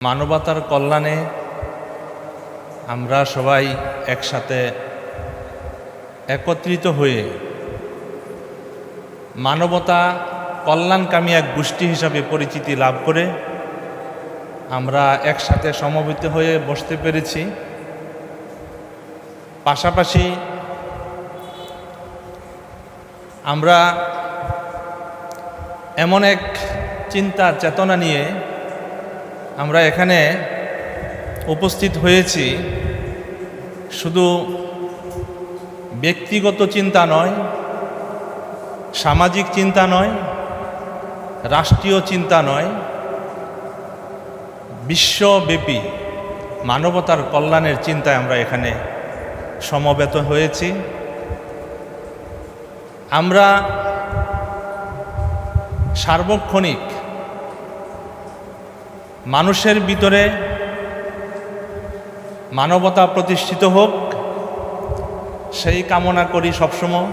মানবতার কল্যাণে আমরা সবাই একসাথে একত্রিত হয়ে মানবতা কল্যাণকামী এক গোষ্ঠী হিসাবে পরিচিতি লাভ করে আমরা একসাথে সমবেত হয়ে বসতে পেরেছি। পাশাপাশি আমরা এমন এক চিন্তা চেতনা নিয়ে আমরা এখানে উপস্থিত হয়েছি, শুধু ব্যক্তিগত চিন্তা নয়, সামাজিক চিন্তা নয়, রাষ্ট্রীয় চিন্তা নয়, বিশ্বব্যাপী মানবতার কল্যাণের চিন্তায় আমরা এখানে সমবেত হয়েছি। আমরা সার্বক্ষণিক মানুষের ভিতরে মানবতা প্রতিষ্ঠিত হোক সেই কামনা করি সবসময়।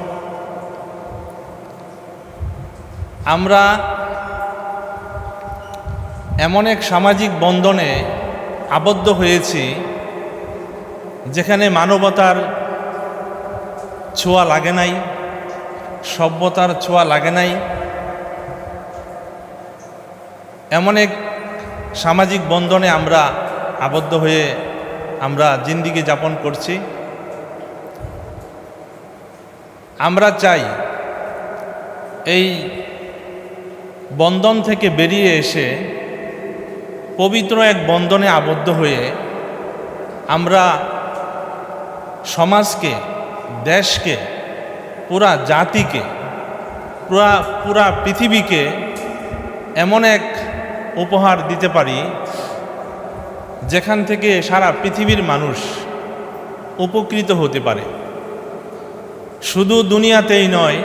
আমরা এমন এক সামাজিক বন্ধনে আবদ্ধ হয়েছি যেখানে মানবতার ছোঁয়া লাগে নাই, সভ্যতার ছোঁয়া লাগে নাই। এমন এক সামাজিক বন্ধনে আমরা আবদ্ধ হয়ে আমরা জিন্দিগি যাপন করছি। আমরা চাই এই বন্ধন থেকে বেরিয়ে এসে পবিত্র এক বন্ধনে আবদ্ধ হয়ে আমরা সমাজকে, দেশকে, পুরা জাতিকে, পুরা পৃথিবীকে এমন এক উপহার দিতে পারি যেখান থেকে সারা পৃথিবীর মানুষ উপকৃত হতে পারে। শুধু দুনিয়াতেই নয়,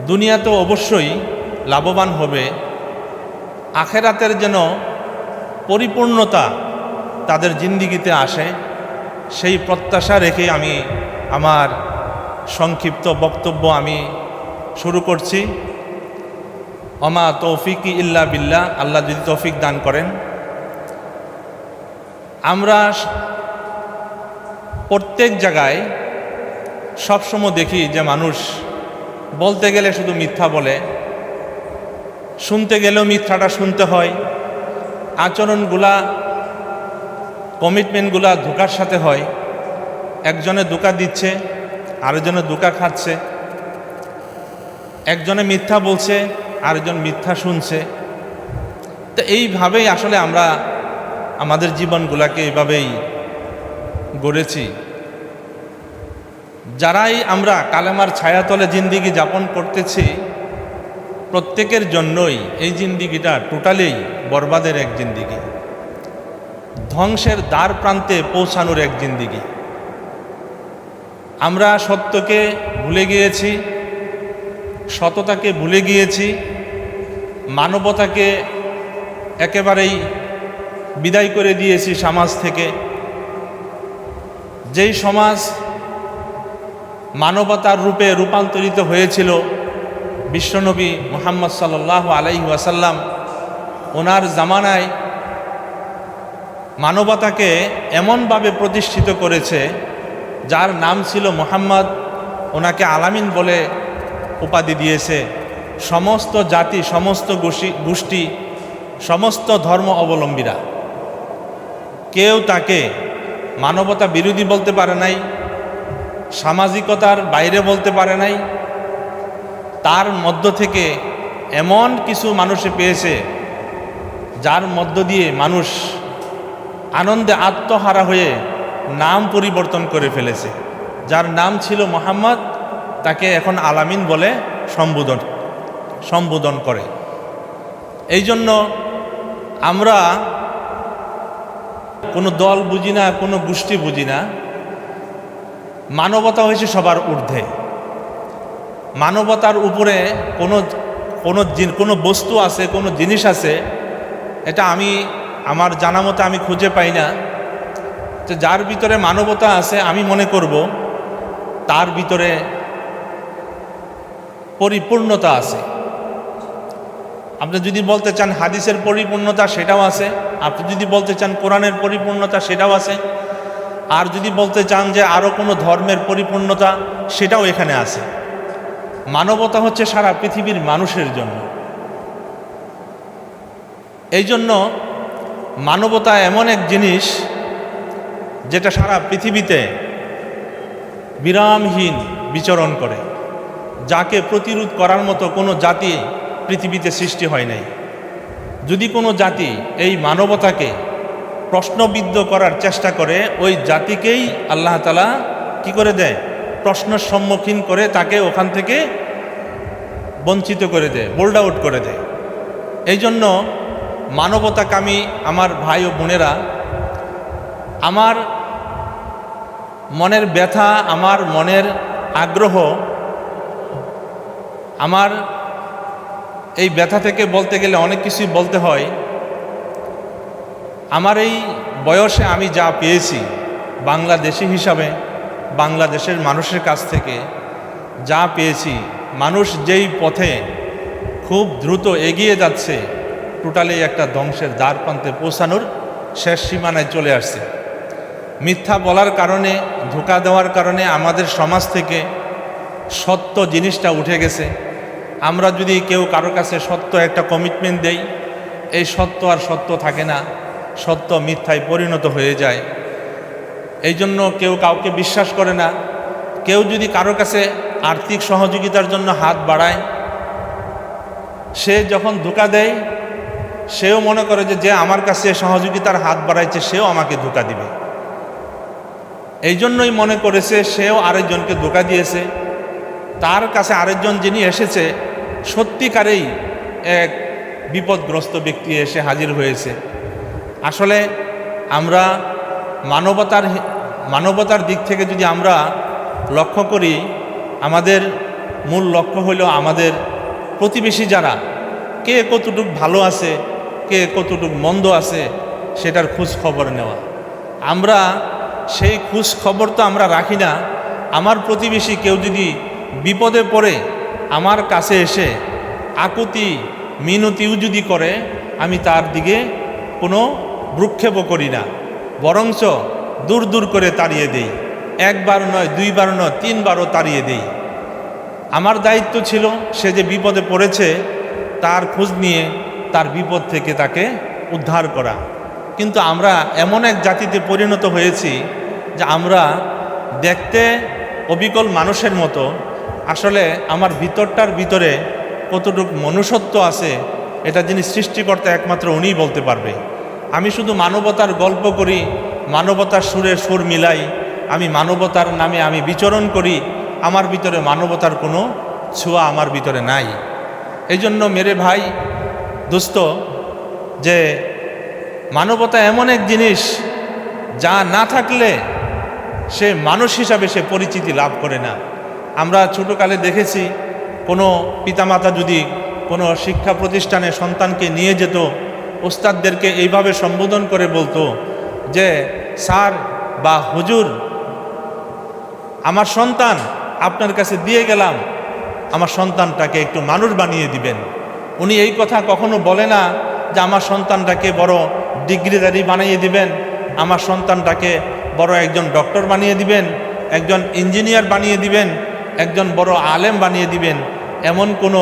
দুনিয়া তো অবশ্যই লাভবান হবে, আখেরাতের যেন পরিপূর্ণতা তাদের জিন্দিগিতে আসে সেই প্রত্যাশা রেখে আমি আমার সংক্ষিপ্ত বক্তব্য আমি শুরু করছি। ওমা তৌফিকি ইল্লা বিল্লাহ, আল্লাহ যদি তৌফিক দান করেন। আমরা প্রত্যেক জায়গায় সবসময় দেখি যে মানুষ বলতে গেলে শুধু মিথ্যা বলে, শুনতে গেলেও মিথ্যাটা শুনতে হয়, আচরণগুলা, কমিটমেন্টগুলা ধোঁকার সাথে হয়। একজনে ধোঁকা দিচ্ছে, আরেকজনে ধোঁকা খাচ্ছে, একজনে মিথ্যা বলছে, আরেকজন মিথ্যা শুনছে। তো এইভাবেই আসলে আমরা আমাদের জীবনগুলাকে এইভাবেই গড়েছি। যারাই আমরা কালেমার ছায়াতলে জিন্দিগি যাপন করতেছি, প্রত্যেকের জন্যই এই জিন্দিগিটা টোটালি বরবাদের এক জিন্দিগি, ধ্বংসের দ্বার প্রান্তে পৌঁছানোর এক জিন্দিগি। আমরা সত্যকে ভুলে গিয়েছি, সততাকে ভুলে গিয়েছি, মানবতাকে একেবারেই বিদায় করে দিয়েছি সমাজ থেকে। যেই সমাজ মানবতার রূপে রূপান্তরিত হয়েছিল বিশ্বনবী মুহাম্মদ সাল্লাল্লাহু আলাইহি ওয়াসাল্লাম, ওনার জামানায় মানবতাকে এমনভাবে প্রতিষ্ঠিত করেছে, যার নাম ছিল মুহাম্মদ, ওনাকে আলামিন বলে উপাধি দিয়েছে। সমস্ত জাতি, সমস্ত গোষ্ঠী, সমস্ত ধর্ম অবলম্বীরা কেউ তাকে মানবতা বিরোধী বলতে পারে নাই, সামাজিকতার বাইরে বলতে পারে নাই। তার মধ্য থেকে এমন কিছু মানুষে পেয়েছে যার মধ্য দিয়ে মানুষ আনন্দে আত্মহারা হয়ে নাম পরিবর্তন করে ফেলেছে। যার নাম ছিল মুহাম্মদ, তাকে এখন আলামিন বলে সম্বোধন করে। এই জন্য আমরা কোনো দল বুঝি না, কোনো গোষ্ঠী বুঝি না, মানবতা হয়েছে সবার ঊর্ধ্বে। মানবতার উপরে কোনো বস্তু আছে, কোনো জিনিস আছে, এটা আমি আমার জানা মতে আমি খুঁজে পাই না। যে যার ভিতরে মানবতা আছে, আমি মনে করব তার ভিতরে পরিপূর্ণতা আছে। আপনি যদি বলতে চান হাদিসের পরিপূর্ণতা সেটাও আছে, আপনি যদি বলতে চান কোরআনের পরিপূর্ণতা সেটাও আছে, আর যদি বলতে চান যে আরও কোনো ধর্মের পরিপূর্ণতা সেটাও এখানে আছে। মানবতা হচ্ছে সারা পৃথিবীর মানুষের জন্য। এই জন্য মানবতা এমন এক জিনিস যেটা সারা পৃথিবীতে বিরামহীন বিচরণ করে, যাকে প্রতিরোধ করার মতো কোনো জাতি পৃথিবীতে সৃষ্টি হয় নাই। যদি কোনো জাতি এই মানবতাকে প্রশ্নবিদ্ধ করার চেষ্টা করে, ওই জাতিকেই আল্লাহ তাআলা কি করে দেয়, প্রশ্নের সম্মুখীন করে তাকে ওখান থেকে বঞ্চিত করে দেয়, বোল্ড আউট করে দেয়। এই জন্য মানবতাকামী আমার ভাই ও বোনেরা, আমার মনের ব্যথা, আমার মনের আগ্রহ, আমার এই ব্যথা থেকে বলতে গেলে অনেক কিছুই বলতে হয়। আমার এই বয়সে আমি যা পেয়েছি বাংলাদেশি হিসাবে, বাংলাদেশের মানুষের কাছ থেকে যা পেয়েছি, মানুষ যেই পথে খুব দ্রুত এগিয়ে যাচ্ছে, টোটালি একটা ধ্বংসের দ্বার প্রান্তে পৌঁছানোর শেষ সীমানায় চলে আসছে। মিথ্যা বলার কারণে, ধোঁকা দেওয়ার কারণে আমাদের সমাজ থেকে সত্য জিনিসটা উঠে গেছে। আমরা যদি কেউ কারো কাছে সত্য একটা কমিটমেন্ট দেই, এই সত্য আর সত্য থাকে না, সত্য মিথ্যায় পরিণত হয়ে যায়। এই জন্য কেউ কাউকে বিশ্বাস করে না। কেউ যদি কারো কাছে আর্থিক সহযোগিতার জন্য হাত বাড়ায়, সে যখন ধোঁকা দেয়, সেও মনে করে যে আমার কাছে সহযোগিতার হাত বাড়াইছে সেও আমাকে ধোঁকা দিবে। এই জন্যই মনে করেছে সেও আরেকজনকে ধোঁকা দিয়েছে। তার কাছে আরেকজন যিনি এসেছে, সত্যিকারেই এক বিপদগ্রস্ত ব্যক্তি এসে হাজির হয়েছে। আসলে আমরা মানবতার দিক থেকে যদি আমরা লক্ষ্য করি, আমাদের মূল লক্ষ্য হইল আমাদের প্রতিবেশী যারা, কে কতটুকু ভালো আছে, কে কতটুকু মন্দ আছে, সেটার খোঁজ খবর নেওয়া। আমরা সেই খোঁজ খবর তো আমরা রাখি না। আমার প্রতিবেশী কেউ যদি বিপদে পড়ে আমার কাছে এসে আকুতি মিনতিও যদি করে, আমি তার দিকে কোনো ভ্রুক্ষেপও করি না, বরঞ্চ দূর দূর করে তাড়িয়ে দেই। একবার নয়, দুইবার নয়, তিনবারও তাড়িয়ে দেই। আমার দায়িত্ব ছিল সে যে বিপদে পড়েছে তার খোঁজ নিয়ে তার বিপদ থেকে তাকে উদ্ধার করা। কিন্তু আমরা এমন এক জাতিতে পরিণত হয়েছি যে আমরা দেখতে অবিকল মানুষের মতো, আসলে আমার ভিতরটার ভিতরে কতটুকু মনুষ্যত্ব আছে এটা যিনি সৃষ্টিকর্তা একমাত্র উনিই বলতে পারবে। আমি শুধু মানবতার গল্প করি, মানবতার সুরে সুর মিলাই, আমি মানবতার নামে আমি বিচরণ করি, আমার ভিতরে মানবতার কোনো ছোঁয়া আমার ভিতরে নাই। এই জন্য মেরে ভাই দোস্ত, যে মানবতা এমন এক জিনিস যা না থাকলে সে মানুষ হিসাবে সে পরিচিতি লাভ করে না। আমরা ছোটোকালে দেখেছি কোনো পিতামাতা যদি কোনো শিক্ষা প্রতিষ্ঠানে সন্তানকে নিয়ে যেত, ওস্তাদদেরকে এইভাবে সম্বোধন করে বলতো যে স্যার বা হুজুর, আমার সন্তান আপনার কাছে দিয়ে গেলাম, আমার সন্তানটাকে একটু মানুষ বানিয়ে দিবেন। উনি এই কথা কখনো বলে না যে আমার সন্তানটাকে বড় ডিগ্রিধারী বানিয়ে দিবেন, আমার সন্তানটাকে বড় একজন ডক্টর বানিয়ে দিবেন, একজন ইঞ্জিনিয়ার বানিয়ে দিবেন, একজন বড় আলেম বানিয়ে দিবেন। এমন কোনো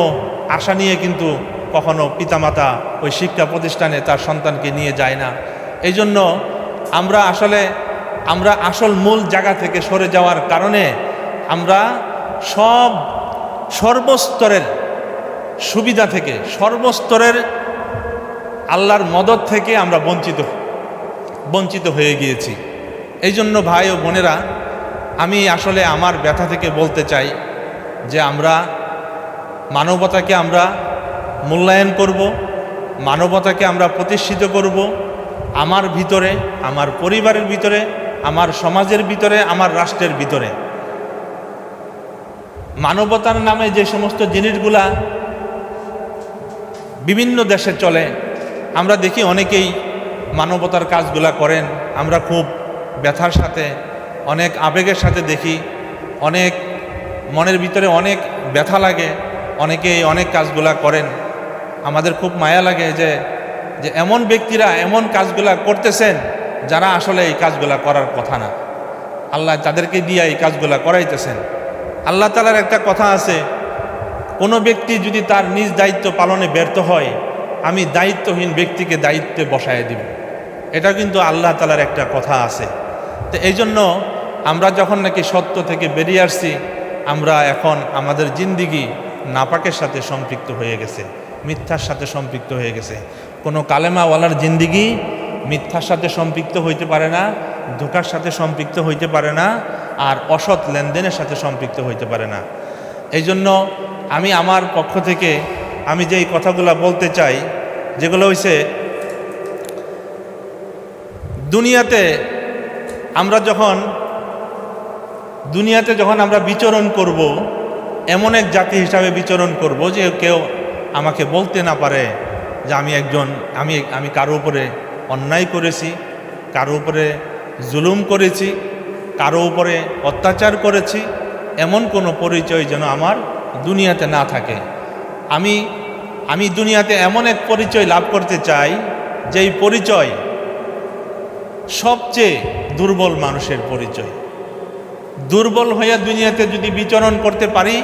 আশা নিয়ে কিন্তু কখনো পিতামাতা ওই শিক্ষা প্রতিষ্ঠানে তার সন্তানকে নিয়ে যায় না। এই জন্য আমরা আসল মূল জায়গা থেকে সরে যাওয়ার কারণে আমরা সর্বস্তরের সুবিধা থেকে, সর্বস্তরের আল্লাহর মদদ থেকে আমরা বঞ্চিত হয়ে গিয়েছি। এই জন্য ভাই ও বোনেরা, আমি আসলে আমার ব্যথা থেকে বলতে চাই যে আমরা মানবতাকে আমরা মূল্যায়ন করব, মানবতাকে আমরা প্রতিষ্ঠিত করব আমার ভিতরে, আমার পরিবারের ভিতরে, আমার সমাজের ভিতরে, আমার রাষ্ট্রের ভিতরে। মানবতার নামে যে সমস্ত জিনিসগুলা বিভিন্ন দেশে চলে, আমরা দেখি অনেকেই মানবতার কাজগুলা করেন, আমরা খুব ব্যথার সাথে, অনেক আবেগের সাথে দেখি, অনেক মনের ভিতরে অনেক ব্যথা লাগে, অনেকেই অনেক কাজগুলা করেন। আমাদের খুব মায়া লাগে যে যে এমন ব্যক্তিরা এমন কাজগুলা করতেছেন যারা আসলে এই কাজগুলা করার কথা না, আল্লাহ তাদেরকে দিয়ে এই কাজগুলা করাইতেছেন। আল্লাহ তাআলার একটা কথা আছে, কোনো ব্যক্তি যদি তার নিজ দায়িত্ব পালনে ব্যর্থ হয়, আমি দায়িত্বহীন ব্যক্তিকে দায়িত্বে বসায় দিব। এটা কিন্তু আল্লাহ তাআলার একটা কথা আছে। তো এই জন্য আমরা যখন নাকি সত্য থেকে বেরিয়ে আসছি, আমরা এখন আমাদের জিন্দিগি নাপাকের সাথে সম্পৃক্ত হয়ে গেছে, মিথ্যার সাথে সম্পৃক্ত হয়ে গেছে। কোনো কালেমাওয়ালার জিন্দিগি মিথ্যার সাথে সম্পৃক্ত হইতে পারে না, ধোঁকার সাথে সম্পৃক্ত হইতে পারে না, আর অসৎ লেনদেনের সাথে সম্পৃক্ত হইতে পারে না। এই জন্য আমি আমার পক্ষ থেকে আমি যেই কথাগুলো বলতে চাই, যেগুলো হইছে দুনিয়াতে যখন আমরা বিচরণ করব, এমন এক জাতি হিসাবে বিচরণ করব যে কেউ আমাকে বলতে না পারে যে আমি কারো উপরে অন্যায় করেছি, কারো উপরে জুলুম করেছি, কারো উপরে অত্যাচার করেছি, এমন কোনো পরিচয় যেন আমার দুনিয়াতে না থাকে। আমি দুনিয়াতে এমন এক পরিচয় লাভ করতে চাই, যেই পরিচয় সবচেয়ে দুর্বল মানুষের পরিচয়। দুর্বল হয়ে দুনিয়াতে যদি বিচরণ করতে পারি,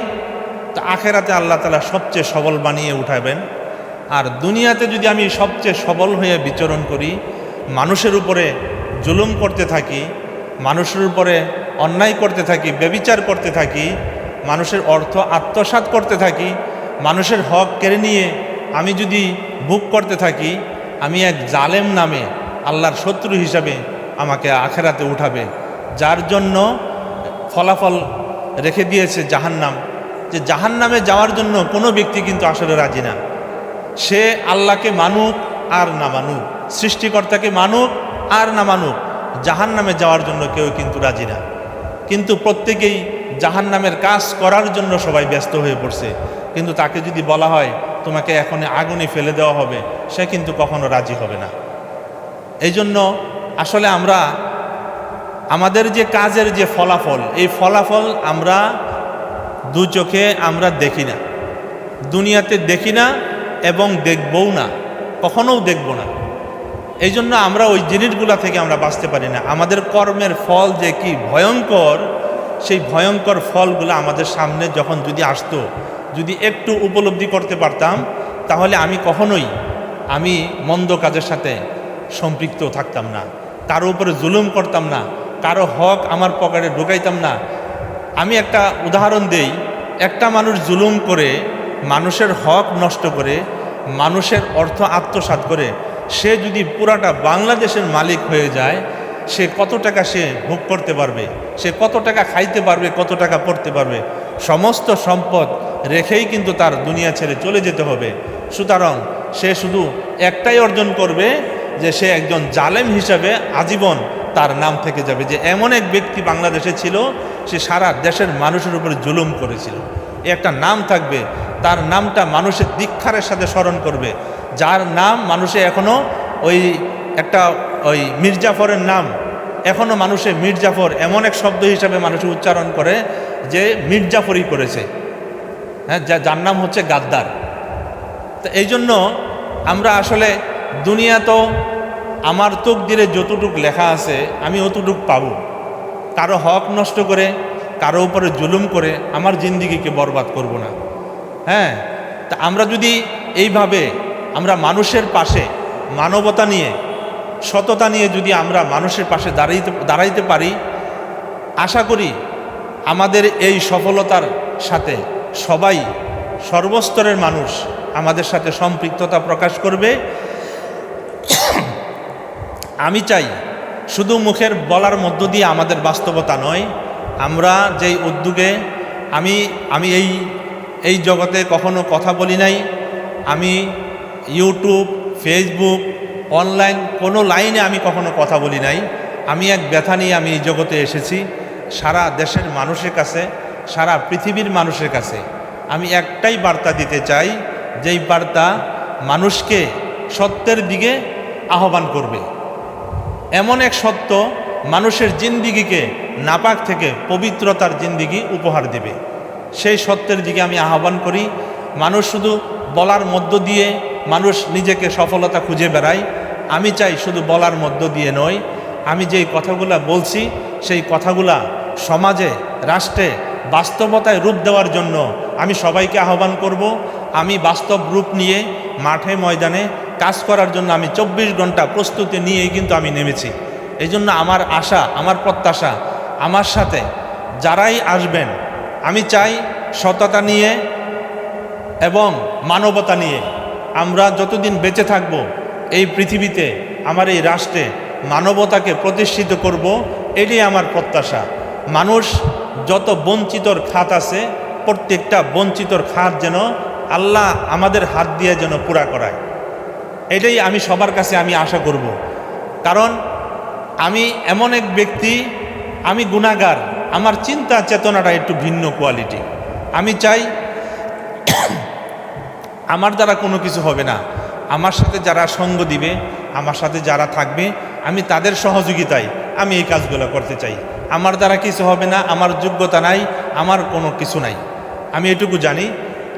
তো আখেরাতে আল্লাহ তাআলা সবচেয়ে সবল বানিয়ে উঠাবেন। আর দুনিয়াতে যদি আমি সবচেয়ে সবল হয়ে বিচরণ করি, মানুষের উপরে জুলুম করতে থাকি, মানুষের উপরে অন্যায় করতে থাকি, ব্যভিচার করতে থাকি, মানুষের অর্থ আত্মসাৎ করতে থাকি, মানুষের হক কেড়ে নিয়ে আমি যদি ভোগ করতে থাকি, আমি এক জালেম নামে আল্লাহর শত্রু হিসাবে আমাকে আখেরাতে উঠাবে, যার জন্য ফলাফল রেখে দিয়েছে জাহান্নাম। যে জাহান্নামে যাওয়ার জন্য কোনো ব্যক্তি কিন্তু আসলে রাজি না। সে আল্লাহকে মানুক আর না মানুক, সৃষ্টিকর্তাকে মানুক আর না মানুক, জাহান্নামে যাওয়ার জন্য কেউ কিন্তু রাজি না। কিন্তু প্রত্যেকেই জাহান্নামের কাজ করার জন্য সবাই ব্যস্ত হয়ে পড়ছে। কিন্তু তাকে যদি বলা হয় তোমাকে এখন আগুনে ফেলে দেওয়া হবে, সে কিন্তু কখনো রাজি হবে না। এই জন্য আসলে আমাদের যে কাজের যে ফলাফল, এই ফলাফল আমরা দু চোখে আমরা দেখি না, দুনিয়াতে দেখি না এবং দেখবও না, কখনোও দেখব না। এই জন্য আমরা ওই জিনিসগুলা থেকে আমরা বাঁচতে পারি না। আমাদের কর্মের ফল যে কি ভয়ঙ্কর, সেই ভয়ঙ্কর ফলগুলো আমাদের সামনে যখন যদি আসতো, যদি একটু উপলব্ধি করতে পারতাম, তাহলে আমি কখনোই মন্দ কাজের সাথে সম্পৃক্ত থাকতাম না, কারো উপরে জুলুম করতাম না, কারো হক আমার পকেটে ঢুকাইতাম না। আমি একটা উদাহরণ দেই, একটা মানুষ জুলুম করে, মানুষের হক নষ্ট করে, মানুষের অর্থ আত্মসাৎ করে, সে যদি পুরাটা বাংলাদেশের মালিক হয়ে যায়, সে কত টাকা সে ভোগ করতে পারবে, সে কত টাকা খাইতে পারবে, কত টাকা পড়তে পারবে, সমস্ত সম্পদ রেখেই কিন্তু তার দুনিয়া ছেড়ে চলে যেতে হবে। সুতরাং সে শুধু একটাই অর্জন করবে, যে সে একজন জালেম হিসাবে আজীবন তার নাম থেকে যাবে, যে এমন এক ব্যক্তি বাংলাদেশে ছিল, সে সারা দেশের মানুষের উপরে জুলুম করেছিল। একটা নাম থাকবে, তার নামটা মানুষের ধিক্কারের সাথে স্মরণ করবে, যার নাম মানুষে এখনও ওই মির্জাফরের নাম এখনও মানুষে মির্জাফর এমন এক শব্দ হিসাবে মানুষ উচ্চারণ করে যে মির্জাফরই করেছে, হ্যাঁ, যার নাম হচ্ছে গাদ্দার। তো এই জন্য আমরা আসলে দুনিয়া তো আমার তকদিরে যতটুক লেখা আছে আমি অতটুক পাবো। কারো হক নষ্ট করে, কারো উপরে জুলুম করে আমার জিন্দিগিকে বরবাদ করব না। হ্যাঁ, তা আমরা যদি এইভাবে আমরা মানুষের পাশে মানবতা নিয়ে, সততা নিয়ে যদি আমরা মানুষের পাশে দাঁড়াইতে পারি, আশা করি আমাদের এই সফলতার সাথে সবাই, সর্বস্তরের মানুষ আমাদের সাথে সম্পৃক্ততা প্রকাশ করবে। আমি চাই শুধু মুখের বলার মধ্য দিয়ে আমাদের বাস্তবতা নয়, আমরা যেই উদ্যোগে আমি এই জগতে কখনো কথা বলি নাই, আমি ইউটিউব, ফেসবুক, অনলাইন কোনো লাইনে আমি কখনো কথা বলি নাই। আমি এক ব্যথা নিয়ে আমি এই জগতে এসেছি। সারা দেশের মানুষের কাছে, সারা পৃথিবীর মানুষের কাছে আমি একটাই বার্তা দিতে চাই, যেই বার্তা মানুষকে সত্যের দিকে আহ্বান করবে। এমন এক সত্য মানুষের জিন্দিগিকে নাপাক থেকে পবিত্রতার জিন্দিগি উপহার দেবে। সেই সত্যের দিকে আমি আহ্বান করি। মানুষ শুধু বলার মধ্য দিয়ে মানুষ নিজেকে সফলতা খুঁজে বেড়ায়। আমি চাই শুধু বলার মধ্য দিয়ে নয়, আমি যেই কথাগুলা বলছি সেই কথাগুলা সমাজে, রাষ্ট্রে বাস্তবতায় রূপ দেওয়ার জন্য আমি সবাইকে আহ্বান করব। আমি বাস্তব রূপ নিয়ে মাঠে ময়দানে কাজ করার জন্য আমি 24 ঘন্টা প্রস্তুতি নিয়েই কিন্তু আমি নেমেছি। এই জন্য আমার আশা, আমার প্রত্যাশা, আমার সাথে যারাই আসবেন আমি চাই সততা নিয়ে এবং মানবতা নিয়ে আমরা যতদিন বেঁচে থাকব এই পৃথিবীতে, আমার এই রাষ্ট্রে মানবতাকে প্রতিষ্ঠিত করব, এটাই আমার প্রত্যাশা। মানুষ যত বঞ্চিতর খাত আছে প্রত্যেকটা বঞ্চিতর খাত যেন আল্লাহ আমাদের হাত দিয়ে যেন পুরা করায়, এটাই আমি সবার কাছে আমি আশা করব। কারণ আমি এমন এক ব্যক্তি, আমি গুনাহগার, আমার চিন্তা চেতনাটা একটু ভিন্ন কোয়ালিটি। আমি চাই আমার দ্বারা কোনো কিছু হবে না, আমার সাথে যারা সঙ্গ দিবে, আমার সাথে যারা থাকবে, আমি তাদের সহযোগিতায় আমি এই কাজগুলো করতে চাই। আমার দ্বারা কিছু হবে না, আমার যোগ্যতা নাই, আমার কোনো কিছু নাই, আমি এটুকু জানি।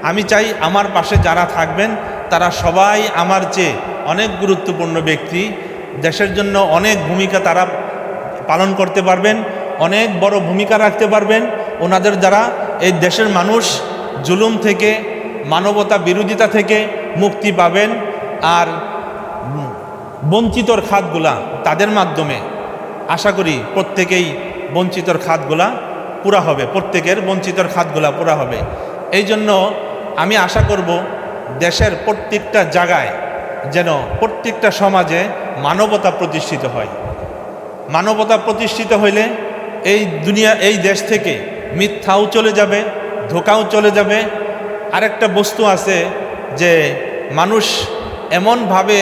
আমি চাই আমার পাশে যারা থাকবেন তারা সবাই আমার চেয়ে অনেক গুরুত্বপূর্ণ ব্যক্তি, দেশের জন্য অনেক ভূমিকা তারা পালন করতে পারবেন, অনেক বড় ভূমিকা রাখতে পারবেন। ওনাদের দ্বারা এই দেশের মানুষ জুলুম থেকে, মানবতা বিরোধিতা থেকে মুক্তি পাবেন। আর বঞ্চিতর খাতগুলা তাদের মাধ্যমে আশা করি প্রত্যেকেই বঞ্চিতর খাতগুলা পুরা হবে, প্রত্যেকের বঞ্চিতর খাতগুলা পুরা হবে। এই জন্য আমি আশা করব দেশের প্রত্যেকটা জায়গায় যেন, প্রত্যেকটা সমাজে মানবতা প্রতিষ্ঠিত হয়। মানবতা প্রতিষ্ঠিত হইলে এই দুনিয়া, এই দেশ থেকে মিথ্যাও চলে যাবে, ধোঁকাও চলে যাবে। আরেকটা বস্তু আছে যে মানুষ এমনভাবে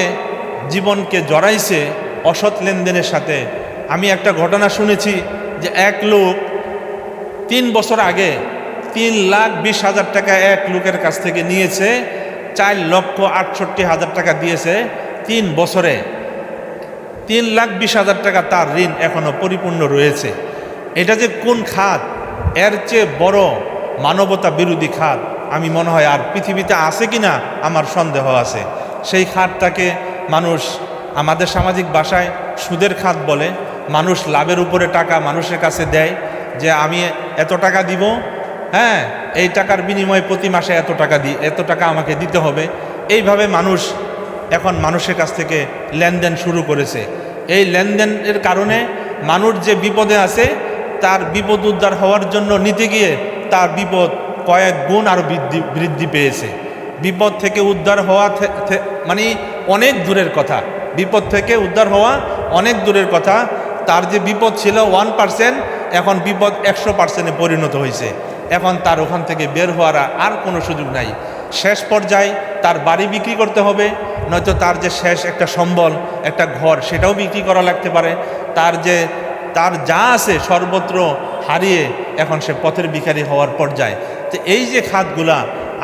জীবনকে জড়াইছে অসৎ লেনদেনের সাথে। আমি একটা ঘটনা শুনেছি যে এক লোক 3 বছর আগে 3,20,000 টাকা এক লোকের কাছ থেকে নিয়েছে, 4,68,000 টাকা দিয়েছে 3 বছরে। 3,20,000 টাকা তার ঋণ এখনো পরিপূর্ণ রয়েছে। এটা যে কোন খাত, এর চেয়ে বড় মানবতা বিরোধী খাত আমি মনে হয় আর পৃথিবীতে আছে কিনা আমার সন্দেহ আছে। সেই খাতটাকে মানুষ আমাদের সামাজিক ভাষায় সুদের খাত বলে। মানুষ লাভের উপরে টাকা মানুষের কাছে দেয় যে আমি এত টাকা দিব, হ্যাঁ এই টাকার বিনিময়ে প্রতি মাসে এত টাকা আমাকে দিতে হবে। এইভাবে মানুষ এখন মানুষের কাছ থেকে লেনদেন শুরু করেছে। এই লেনদেনের কারণে মানুষ যে বিপদে আছে তার বিপদ উদ্ধার হওয়ার জন্য নিতে গিয়ে তার বিপদ কয়েক গুণ আরও বৃদ্ধি পেয়েছে। বিপদ থেকে উদ্ধার হওয়া মানে অনেক দূরের কথা, বিপদ থেকে উদ্ধার হওয়া অনেক দূরের কথা। তার যে বিপদ ছিল 1%, এখন বিপদ 100%-এ পরিণত হয়েছে। এখন তার ওখান থেকে বের হওয়ার আর কোনো সুযোগ নাই। শেষ পর্যায়ে তার বাড়ি বিক্রি করতে হবে, নয়তো তার যে শেষ একটা সম্বল, একটা ঘর, সেটাও বিক্রি করা লাগতে পারে। তার যা আছে সর্বত্র হারিয়ে এখন সে পথের ভিখারি হওয়ার পর্যায়ে। তো এই যে খাতগুলা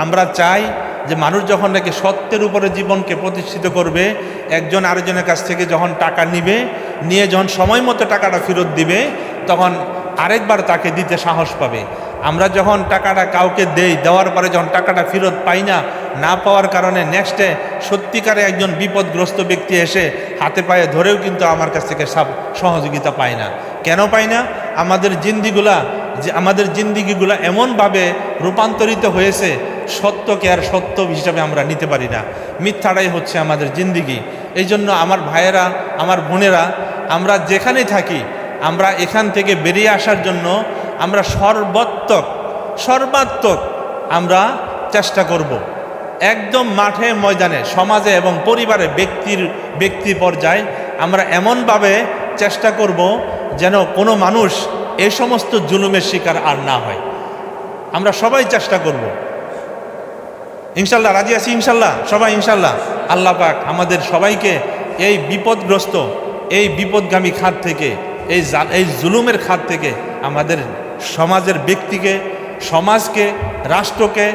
আমরা চাই যে মানুষ যখন নাকি সত্যের উপরে জীবনকে প্রতিষ্ঠিত করবে, একজন আরেকজনের কাছ থেকে যখন টাকা নিয়ে যখন সময় মতো টাকাটা ফেরত দিবে, তখন আরেকবার তাকে দিতে সাহস পাবে। আমরা যখন টাকাটা কাউকে দেওয়ার পরে যখন টাকাটা ফেরত পাই না পাওয়ার কারণে নেক্সটে সত্যিকারে একজন বিপদগ্রস্ত ব্যক্তি এসে হাতে পায়ে ধরেও কিন্তু আমার কাছ থেকে সহযোগিতা পায় না। কেন পাই না? আমাদের জিন্দিগিগুলা এমনভাবে রূপান্তরিত হয়েছে, সত্যকে আর সত্য হিসাবে আমরা নিতে পারি না, মিথ্যাটাই হচ্ছে আমাদের জিন্দিগি। এই জন্য আমার ভাইয়েরা, আমার বোনেরা, আমরা যেখানেই থাকি আমরা এখান থেকে বেরিয়ে আসার জন্য আমরা সর্বাত্মক আমরা চেষ্টা করব। একদম মাঠে ময়দানে, সমাজে এবং পরিবারে, ব্যক্তি পর্যায়ে আমরা এমনভাবে চেষ্টা করব যেন কোনো মানুষ এই সমস্ত জুলুমের শিকার আর না হয়। আমরা সবাই চেষ্টা করব, ইনশাল্লাহ। রাজি আছি ইনশাল্লাহ, সবাই ইনশাল্লাহ। আল্লাহ পাক আমাদের সবাইকে এই বিপদগ্রস্ত, এই বিপদগামী খাত থেকে, এই জুলুমের খাত থেকে আমাদের সমাজের ব্যক্তিকে, সমাজকে, রাষ্ট্রকে,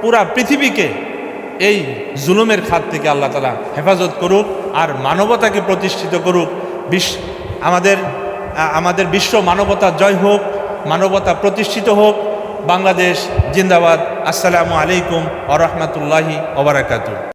পুরা পৃথিবীকে এই জুলুমের খাত থেকে আল্লাহ তাআলা হেফাজত করুক আর মানবতাকে প্রতিষ্ঠিত করুক। আমাদের বিশ্ব মানবতা জয় হোক, মানবতা প্রতিষ্ঠিত হোক। বাংলাদেশ জিন্দাবাদ। আসসালামু আলাইকুম ওয়া রাহমাতুল্লাহি ওয়া বারাকাতুহু।